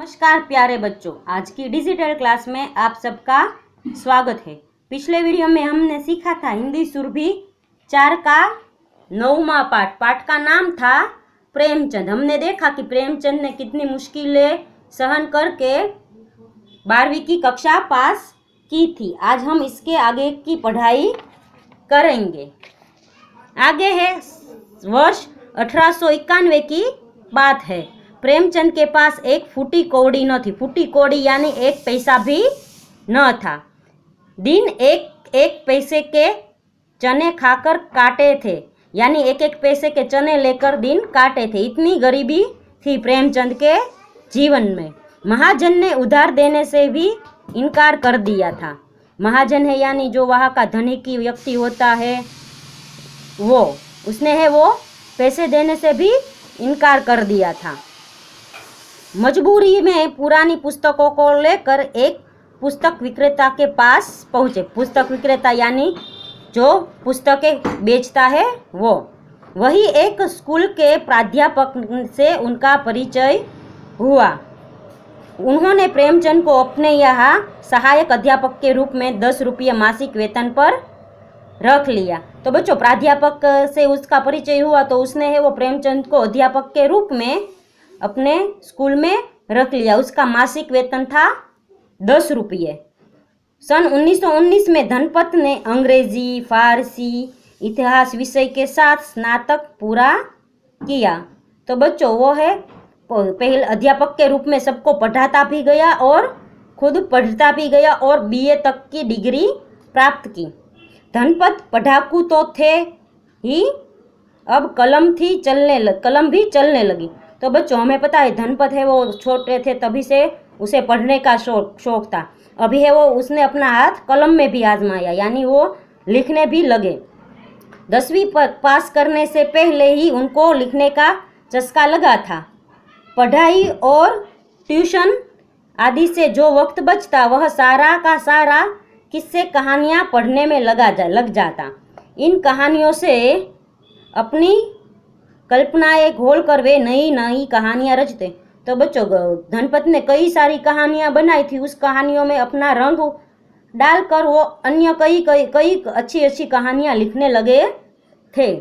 नमस्कार प्यारे बच्चों, आज की डिजिटल क्लास में आप सबका स्वागत है। पिछले वीडियो में हमने सीखा था हिंदी सुरभि 4 का 9वां पाठ का नाम था प्रेमचंद। हमने देखा कि प्रेमचंद ने कितनी मुश्किलें सहन करके 12वीं की कक्षा पास की थी। आज हम इसके आगे की पढ़ाई करेंगे। आगे है वर्ष 1891 की बात है। प्रेमचंद के पास एक फूटी कौड़ी न थी। फूटी कौड़ी यानी एक पैसा भी न था। दिन एक एक पैसे के चने खाकर काटे थे, यानी एक एक पैसे के चने लेकर दिन काटे थे। इतनी गरीबी थी प्रेमचंद के जीवन में। महाजन ने उधार देने से भी इनकार कर दिया था। महाजन है यानी जो वहाँ का धनिक व्यक्ति होता है वो पैसे देने से भी इनकार कर दिया था। मजबूरी में पुरानी पुस्तकों को लेकर एक पुस्तक विक्रेता के पास पहुँचे। पुस्तक विक्रेता यानी जो पुस्तकें बेचता है वही एक स्कूल के प्राध्यापक से उनका परिचय हुआ। उन्होंने प्रेमचंद को अपने यहाँ सहायक अध्यापक के रूप में 10 रुपये मासिक वेतन पर रख लिया। तो बच्चों, प्राध्यापक से उसका परिचय हुआ तो उसने वो प्रेमचंद को अध्यापक के रूप में अपने स्कूल में रख लिया। उसका मासिक वेतन था 10 रुपये। सन 1919 में धनपत ने अंग्रेजी, फारसी, इतिहास विषय के साथ स्नातक पूरा किया। तो बच्चों, वो है पहले अध्यापक के रूप में सबको पढ़ाता भी गया और खुद पढ़ता भी गया और BA तक की डिग्री प्राप्त की। धनपत पढ़ाकू तो थे ही, अब कलम भी चलने लगी। तो बच्चों, हमें पता है धनपत है वो छोटे थे तभी से उसे पढ़ने का शौक था। अभी है वो उसने अपना हाथ कलम में भी आजमाया, यानी वो लिखने भी लगे। 10वीं पास करने से पहले ही उनको लिखने का चस्का लगा था। पढ़ाई और ट्यूशन आदि से जो वक्त बचता वह सारा का सारा किस्से कहानियाँ पढ़ने में लग जाता। इन कहानियों से अपनी कल्पनाएं घोल कर वे नई नई कहानियाँ रचते। तो बच्चों, धनपत ने कई सारी कहानियाँ बनाई थी। उस कहानियों में अपना रंग डालकर वो अन्य कई अच्छी कहानियाँ लिखने लगे थे।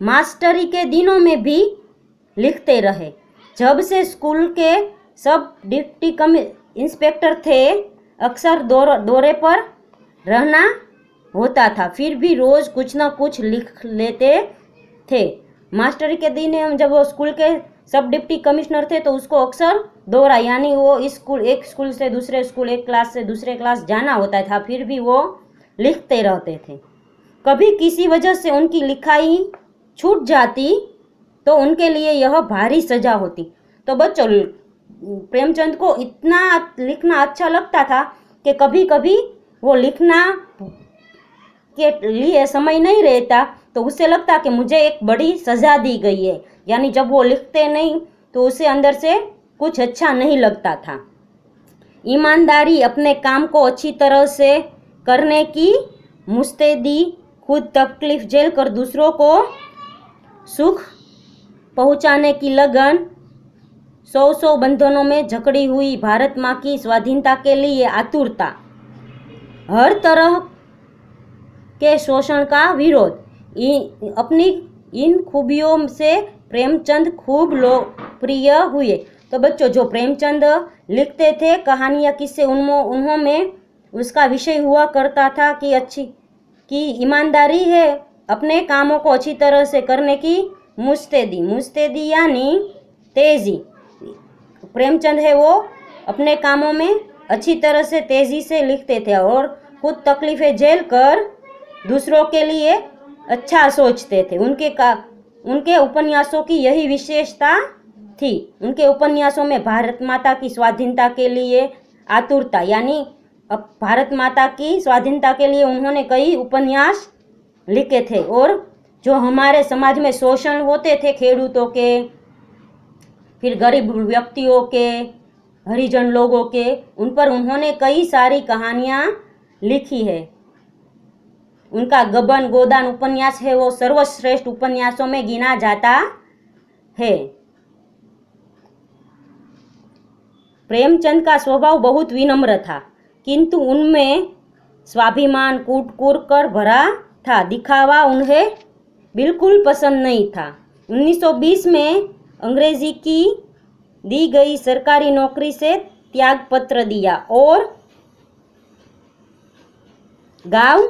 मास्टरी के दिनों में भी लिखते रहे। जब से स्कूल के सब डिप्टी इंस्पेक्टर थे, अक्सर दौरे पर रहना होता था, फिर भी रोज कुछ न कुछ लिख लेते थे। मास्टरी के दिन जब वो स्कूल के सब डिप्टी कमिश्नर थे तो उसको अक्सर दौरा, यानी वो एक स्कूल से दूसरे स्कूल, एक क्लास से दूसरे क्लास जाना होता था, फिर भी वो लिखते रहते थे। कभी किसी वजह से उनकी लिखाई छूट जाती तो उनके लिए यह भारी सजा होती। तो बच्चों, प्रेमचंद को इतना लिखना अच्छा लगता था कि कभी कभी वो लिखना के लिए समय नहीं रहता तो उसे लगता कि मुझे एक बड़ी सजा दी गई है, यानी जब वो लिखते नहीं तो उसे अंदर से कुछ अच्छा नहीं लगता था। ईमानदारी, अपने काम को अच्छी तरह से करने की मुस्तैदी, खुद तकलीफ झेल कर दूसरों को सुख पहुंचाने की लगन, 100 बंधनों में जकड़ी हुई भारत माँ की स्वाधीनता के लिए आतुरता, हर तरह के शोषण का विरोध, अपनी इन खूबियों से प्रेमचंद खूब लोकप्रिय हुए। तो बच्चों, जो प्रेमचंद लिखते थे कहानियाँ, किस्से, उन्होंने उसका विषय हुआ करता था कि ईमानदारी है, अपने कामों को अच्छी तरह से करने की मुस्तैदी यानी तेजी। प्रेमचंद है वो अपने कामों में अच्छी तरह से तेजी से लिखते थे और खुद तकलीफें झेल कर दूसरों के लिए अच्छा सोचते थे। उनके उपन्यासों की यही विशेषता थी। उनके उपन्यासों में भारत माता की स्वाधीनता के लिए आतुरता, यानी अब भारत माता की स्वाधीनता के लिए उन्होंने कई उपन्यास लिखे थे। और जो हमारे समाज में शोषण होते थे खेडूतों के, फिर गरीब व्यक्तियों के, हरिजन लोगों के, उन पर उन्होंने कई सारी कहानियाँ लिखी है। उनका गबन गोदान उपन्यास है वो सर्वश्रेष्ठ उपन्यासों में गिना जाता है। प्रेमचंद का स्वभाव बहुत विनम्र था, किंतु उनमें स्वाभिमान कूट कर भरा था। दिखावा उन्हें बिल्कुल पसंद नहीं था। 1920 में अंग्रेजी की दी गई सरकारी नौकरी से त्याग पत्र दिया और गांव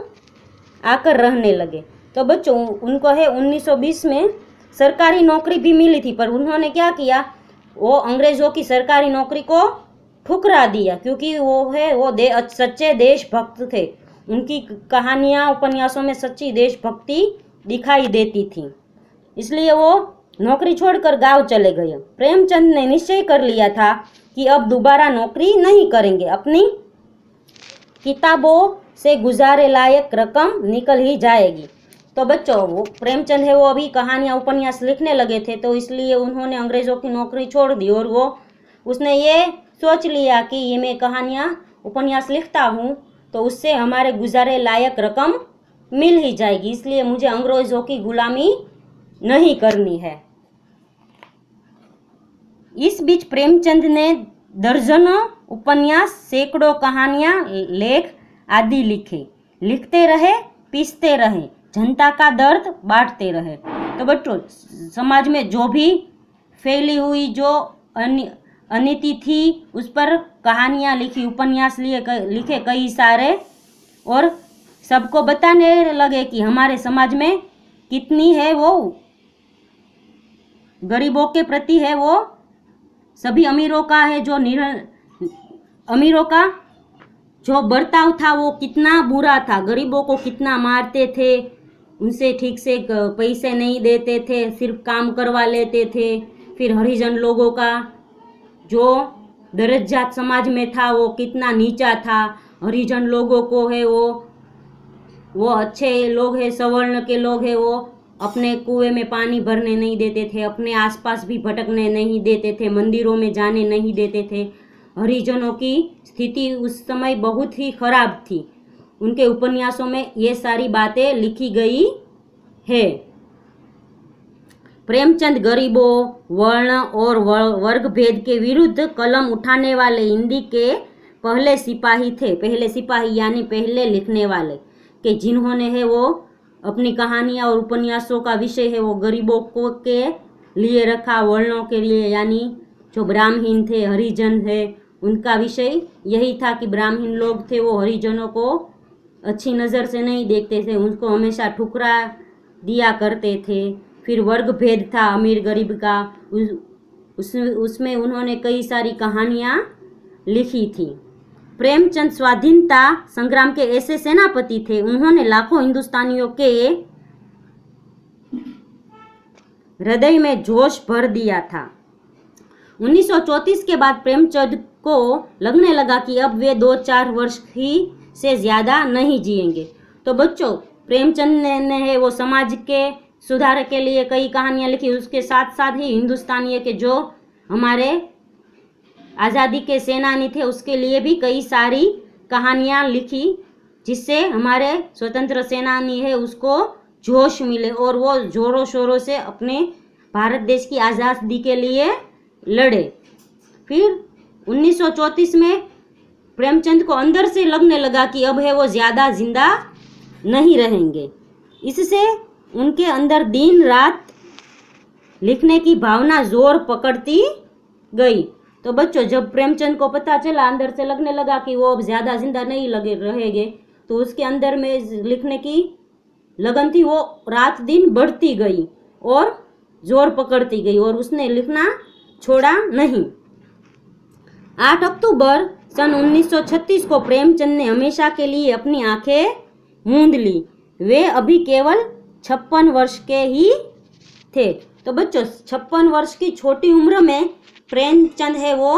आकर रहने लगे। तो बच्चों, उनको है 1920 में सरकारी नौकरी भी मिली थी, पर उन्होंने क्या किया, वो अंग्रेजों की सरकारी नौकरी को ठुकरा दिया, क्योंकि वो सच्चे देशभक्त थे। उनकी कहानियाँ उपन्यासों में सच्ची देशभक्ति दिखाई देती थी, इसलिए वो नौकरी छोड़कर गांव चले गए। प्रेमचंद ने निश्चय कर लिया था कि अब दोबारा नौकरी नहीं करेंगे, अपनी किताबों से गुजारे लायक रकम निकल ही जाएगी। तो बच्चों, वो प्रेमचंद है वो अभी कहानियाँ उपन्यास लिखने लगे थे, तो इसलिए उन्होंने अंग्रेज़ों की नौकरी छोड़ दी और उसने ये सोच लिया कि ये मैं कहानियाँ उपन्यास लिखता हूँ तो उससे हमारे गुजारे लायक रकम मिल ही जाएगी, इसलिए मुझे अंग्रेज़ों की गुलामी नहीं करनी है। इस बीच प्रेमचंद ने दर्जनों उपन्यास, सैकड़ों कहानियाँ, लेख आदि लिखते रहे, पीसते रहे, जनता का दर्द बांटते रहे। तो बच्चों, समाज में जो भी फैली हुई जो अनीति थी उस पर कहानियाँ लिखी, उपन्यास लिखे कई सारे, और सबको बताने लगे कि हमारे समाज में कितनी है वो गरीबों के प्रति है वो सभी अमीरों का है जो अमीरों का जो बर्ताव था वो कितना बुरा था, गरीबों को कितना मारते थे, उनसे ठीक से पैसे नहीं देते थे, सिर्फ काम करवा लेते थे। फिर हरिजन लोगों का जो दर्जा समाज में था वो कितना नीचा था। हरिजन लोगों को है वो अच्छे लोग हैं, सवर्ण के लोग हैं, वो अपने कुएं में पानी भरने नहीं देते थे, अपने आसपास भी भटकने नहीं देते थे, मंदिरों में जाने नहीं देते थे। हरिजनों की स्थिति उस समय बहुत ही खराब थी। उनके उपन्यासों में ये सारी बातें लिखी गई है। प्रेमचंद गरीबों, वर्ण और वर्ग भेद के विरुद्ध कलम उठाने वाले हिंदी के पहले सिपाही थे। पहले सिपाही यानी पहले लिखने वाले, कि जिन्होंने है वो अपनी कहानियाँ और उपन्यासों का विषय है वो गरीबों को के लिए रखा, वर्णों के लिए, यानी जो ब्राह्मण थे, हरिजन है, उनका विषय यही था कि ब्राह्मण लोग थे वो हरिजनों को अच्छी नज़र से नहीं देखते थे, उनको हमेशा ठुकरा दिया करते थे। फिर वर्ग भेद था अमीर गरीब का, उसमें उन्होंने कई सारी कहानियाँ लिखी थी। प्रेमचंद स्वाधीनता संग्राम के ऐसे सेनापति थे, उन्होंने लाखों हिंदुस्तानियों के हृदय में जोश भर दिया था। 1934 के बाद प्रेमचंद को लगने लगा कि अब वे 2-4 वर्ष ही से ज़्यादा नहीं जिएंगे। तो बच्चों, प्रेमचंद ने है वो समाज के सुधार के लिए कई कहानियाँ लिखी, उसके साथ साथ ही हिंदुस्तानी के जो हमारे आज़ादी के सेनानी थे उसके लिए भी कई सारी कहानियाँ लिखी, जिससे हमारे स्वतंत्र सेनानी है उसको जोश मिले और वो जोरों शोरों से अपने भारत देश की आज़ादी के लिए लड़े। फिर 1934 में प्रेमचंद को अंदर से लगने लगा कि अब है वो ज़्यादा जिंदा नहीं रहेंगे। इससे उनके अंदर दिन रात लिखने की भावना जोर पकड़ती गई। तो बच्चों, जब प्रेमचंद को पता चला, अंदर से लगने लगा कि वो अब ज़्यादा जिंदा नहीं रहेंगे, तो उसके अंदर में लिखने की लगन थी वो रात दिन बढ़ती गई और जोर पकड़ती गई और उसने लिखना छोड़ा नहीं। 8 अक्टूबर सन 1936 को प्रेमचंद ने हमेशा के लिए अपनी आंखें मूंद ली। वे अभी केवल 56 वर्ष के ही थे। तो बच्चों, 56 वर्ष की छोटी उम्र में प्रेमचंद है वो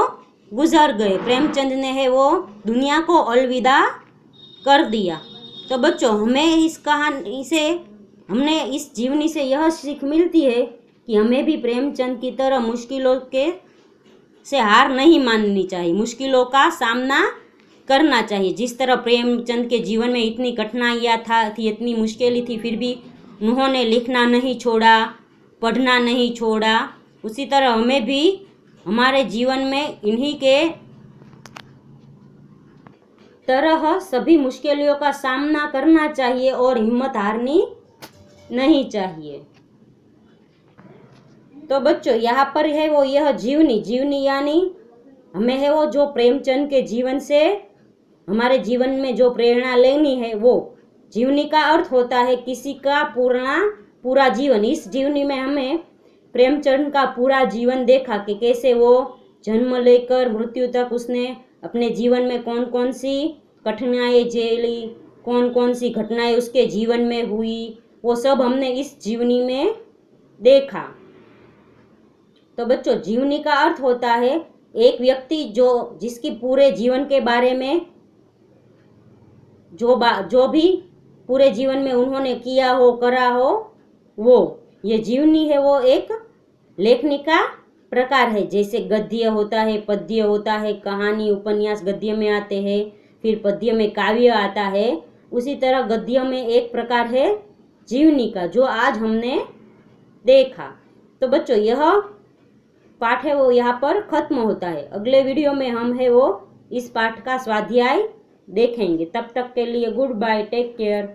गुजर गए। प्रेमचंद ने है वो दुनिया को अलविदा कर दिया। तो बच्चों, हमें इस कहानी से, हमने इस जीवनी से यह सीख मिलती है कि हमें भी प्रेमचंद की तरह मुश्किलों से हार नहीं माननी चाहिए, मुश्किलों का सामना करना चाहिए। जिस तरह प्रेमचंद के जीवन में इतनी कठिनाइयाँ थी, इतनी मुश्किलें थी, फिर भी उन्होंने लिखना नहीं छोड़ा, पढ़ना नहीं छोड़ा, उसी तरह हमें भी हमारे जीवन में इन्हीं के तरह सभी मुश्किलों का सामना करना चाहिए और हिम्मत हारनी नहीं चाहिए। तो बच्चों यहाँ पर है वो यह जीवनी यानी हमें है वो जो प्रेमचंद के जीवन से हमारे जीवन में जो प्रेरणा लेनी है, वो जीवनी का अर्थ होता है किसी का पूरा जीवन। इस जीवनी में हमें प्रेमचंद का पूरा जीवन देखा कि कैसे वो जन्म लेकर मृत्यु तक उसने अपने जीवन में कौन कौन सी कठिनाइयाँ झेली, कौन कौन सी घटनाएं उसके जीवन में हुई, वो सब हमने इस जीवनी में देखा। तो बच्चों जीवनी का अर्थ होता है एक व्यक्ति जिसकी पूरे जीवन के बारे में जो भी पूरे जीवन में उन्होंने किया हो, करा हो, वो ये जीवनी है वो एक लेखनी का प्रकार है। जैसे गद्य होता है, पद्य होता है, कहानी उपन्यास गद्य में आते हैं, फिर पद्य में काव्य आता है, उसी तरह गद्य में एक प्रकार है जीवनी का जो आज हमने देखा। तो बच्चों यह पाठ है वो यहाँ पर खत्म होता है। अगले वीडियो में हम है वो इस पाठ का स्वाध्याय देखेंगे। तब तक के लिए गुड बाय, टेक केयर।